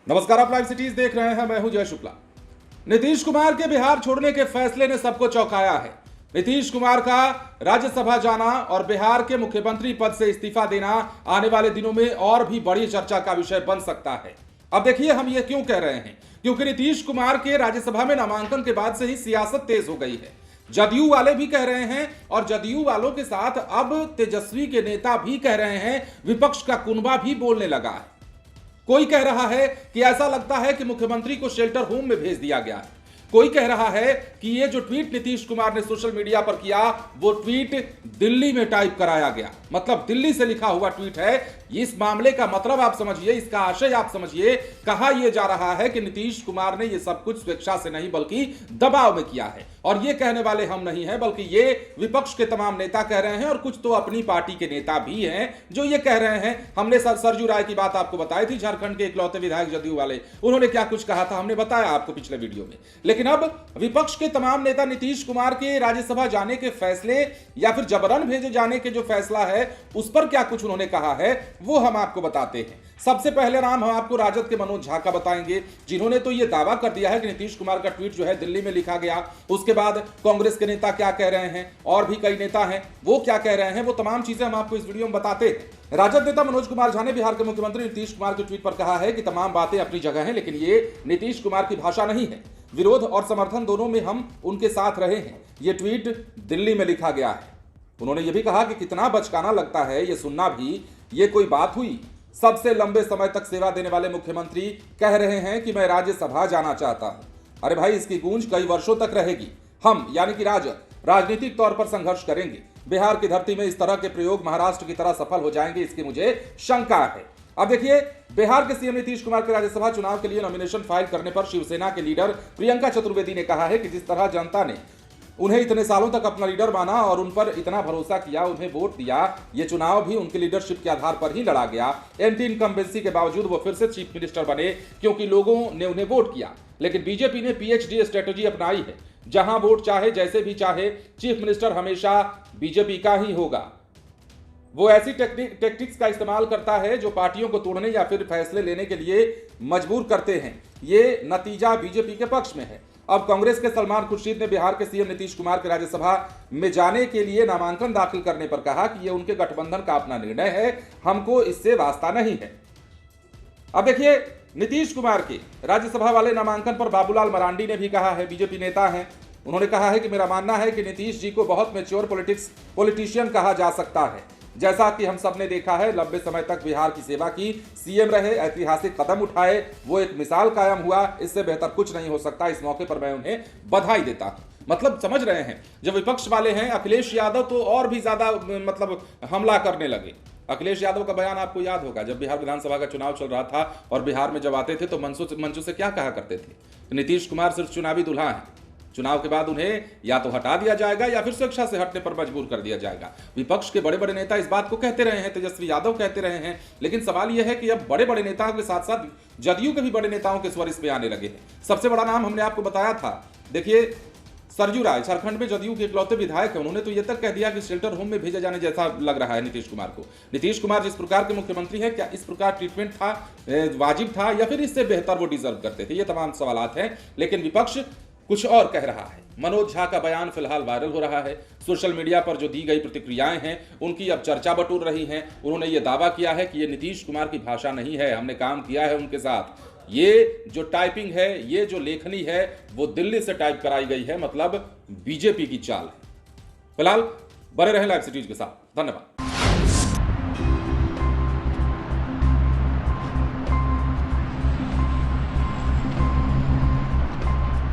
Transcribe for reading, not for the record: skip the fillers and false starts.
नमस्कार, आप live cities देख रहे हैं। मैं हूं जय शुक्ला। नीतीश कुमार के बिहार छोड़ने के फैसले ने सबको चौंकाया है। नीतीश कुमार का राज्यसभा जाना और बिहार के मुख्यमंत्री पद से इस्तीफा देना आने वाले दिनों में और भी बड़ी चर्चा का विषय बन सकता है। अब देखिए, हम ये क्यों कह रहे हैं, क्योंकि नीतीश कुमार के राज्यसभा में नामांकन के बाद से ही सियासत तेज हो गई है। जदयू वाले भी कह रहे हैं और जदयू वालों के साथ अब तेजस्वी के नेता भी कह रहे हैं, विपक्ष का कुनबा भी बोलने लगा है। कोई कह रहा है कि ऐसा लगता है कि मुख्यमंत्री को शेल्टर होम में भेज दिया गया है। कोई कह रहा है कि ये जो ट्वीट नीतीश कुमार ने सोशल मीडिया पर किया, वो ट्वीट दिल्ली में टाइप कराया गया, मतलब दिल्ली से लिखा हुआ ट्वीट है। इस मामले का मतलब आप समझिए, इसका आशय आप समझिए। कहा यह जा रहा है कि नीतीश कुमार ने यह सब कुछ स्वेच्छा से नहीं बल्कि दबाव में किया है। और ये कहने वाले हम नहीं हैं, बल्कि ये विपक्ष के तमाम नेता कह रहे हैं और कुछ तो अपनी पार्टी के नेता भी हैं जो ये कह रहे हैं। हमने सरजू राय की बात आपको बताई थी, झारखंड के इकलौते विधायक जदयू वाले, उन्होंने क्या कुछ कहा था हमने बताया आपको पिछले वीडियो में। लेकिन अब विपक्ष के तमाम नेता नीतीश कुमार के राज्यसभा जाने के फैसले या फिर जबरन भेजे जाने के जो फैसला है उस पर क्या कुछ उन्होंने कहा है वो हम आपको बताते हैं। सबसे पहले नाम हम आपको राजद के मनोज झा का बताएंगे, जिन्होंने तो यह दावा कर दिया है कि नीतीश कुमार का ट्वीट जो है दिल्ली में लिखा गया। उसके बाद कांग्रेस के नेता क्या कह रहे हैं और भी कई नेता हैं वो क्या कह रहे हैं, वो तमाम चीजें हम आपको इस वीडियो में बताते हैं। राजद नेता मनोज कुमार झा ने बिहार के मुख्यमंत्री नीतीश कुमार के ट्वीट पर कहा है कि तमाम बातें अपनी जगह हैं, लेकिन ये नीतीश कुमार की भाषा नहीं है। विरोध और समर्थन दोनों में हम उनके साथ रहे हैं। ये ट्वीट दिल्ली में लिखा गया है। उन्होंने ये भी कहा कि कितना बचकाना लगता है ये सुनना भी, ये कोई बात हुई। सबसे लंबे समय तक सेवा देने वाले मुख्यमंत्री कह रहे हैं कि मैं राज्यसभा जाना चाहता हूं। अरे भाई, इसकी गूंज कई वर्षों तक रहेगी। हम यानी कि राजद राजनीतिक तौर पर संघर्ष करेंगे। बिहार की धरती में इस तरह के प्रयोग महाराष्ट्र की तरह सफल हो जाएंगे, इसकी मुझे शंका है। अब देखिए, बिहार के सीएम नीतीश कुमार के राज्यसभा चुनाव के लिए नॉमिनेशन फाइल करने पर शिवसेना के लीडर प्रियंका चतुर्वेदी ने कहा है कि जिस तरह जनता ने उन्हें इतने सालों तक अपना लीडर माना और उन पर इतना भरोसा किया, उन्हें वोट दिया, ये चुनाव भी उनकी लीडरशिप के आधार पर ही लड़ा गया। एंटी इनकम्बेंसी के बावजूद वो फिर से चीफ मिनिस्टर बने क्योंकि लोगों ने उन्हें वोट किया। लेकिन बीजेपी ने पीएचडी स्ट्रेटेजी अपनाई है, जहां वोट चाहे जैसे भी चाहे, चीफ मिनिस्टर हमेशा बीजेपी का ही होगा। वो ऐसी टेक्टिक्स का इस्तेमाल करता है जो पार्टियों को तोड़ने या फिर फैसले लेने के लिए मजबूर करते हैं। ये नतीजा बीजेपी के पक्ष में है। अब कांग्रेस के सलमान खुर्शीद ने बिहार के सीएम नीतीश कुमार के राज्यसभा में जाने के लिए नामांकन दाखिल करने पर कहा कि यह उनके गठबंधन का अपना निर्णय है, हमको इससे वास्ता नहीं है। अब देखिए, नीतीश कुमार के राज्यसभा वाले नामांकन पर बाबूलाल मरांडी ने भी कहा है, बीजेपी नेता हैं, उन्होंने कहा है कि मेरा मानना है कि नीतीश जी को बहुत मैच्योर पॉलिटिशियन कहा जा सकता है। जैसा कि हम सब ने देखा है, लंबे समय तक बिहार की सेवा की, सीएम रहे, ऐतिहासिक कदम उठाए, वो एक मिसाल कायम हुआ। इससे बेहतर कुछ नहीं हो सकता। इस मौके पर मैं उन्हें बधाई देता हूं। मतलब समझ रहे हैं, जब विपक्ष वाले हैं अखिलेश यादव तो और भी ज्यादा मतलब हमला करने लगे। अखिलेश यादव का बयान आपको याद होगा, जब बिहार विधानसभा का चुनाव चल रहा था और बिहार में जब आते थे तो मंचों से क्या कहा करते थे, नीतीश कुमार सिर्फ चुनावी दुल्हा है, चुनाव के बाद उन्हें या तो हटा दिया जाएगा या फिर स्वेच्छा से हटने पर मजबूर कर दिया जाएगा। विपक्ष के बड़े बड़े नेता इस बात को कहते रहे हैं, तेजस्वी यादव कहते रहे हैं। लेकिन सवाल यह है कि अब बड़े बड़े नेताओं के साथ साथ जदयू के भी बड़े नेताओं के स्वर इस पे आने लगे हैं। सबसे बड़ा नाम हमने आपको बताया था, देखिए सरजू राय, झारखंड में जदयू के इकलौते विधायक है। उन्होंने तो यह तक कह दिया कि शेल्टर होम में भेजा जाने जैसा लग रहा है नीतीश कुमार को। नीतीश कुमार जिस प्रकार के मुख्यमंत्री हैं, क्या इस प्रकार ट्रीटमेंट था वाजिब था या फिर इससे बेहतर वो डिजर्व करते थे? ये तमाम सवाल हैं। लेकिन विपक्ष कुछ और कह रहा है। मनोज झा का बयान फिलहाल वायरल हो रहा है। सोशल मीडिया पर जो दी गई प्रतिक्रियाएं हैं उनकी अब चर्चा बटोर रही हैं। उन्होंने ये दावा किया है कि ये नीतीश कुमार की भाषा नहीं है, हमने काम किया है उनके साथ। ये जो टाइपिंग है, ये जो लेखनी है, वो दिल्ली से टाइप कराई गई है, मतलब बीजेपी की चाल है। फिलहाल बने रहें लाइव सिटीज के साथ। धन्यवाद।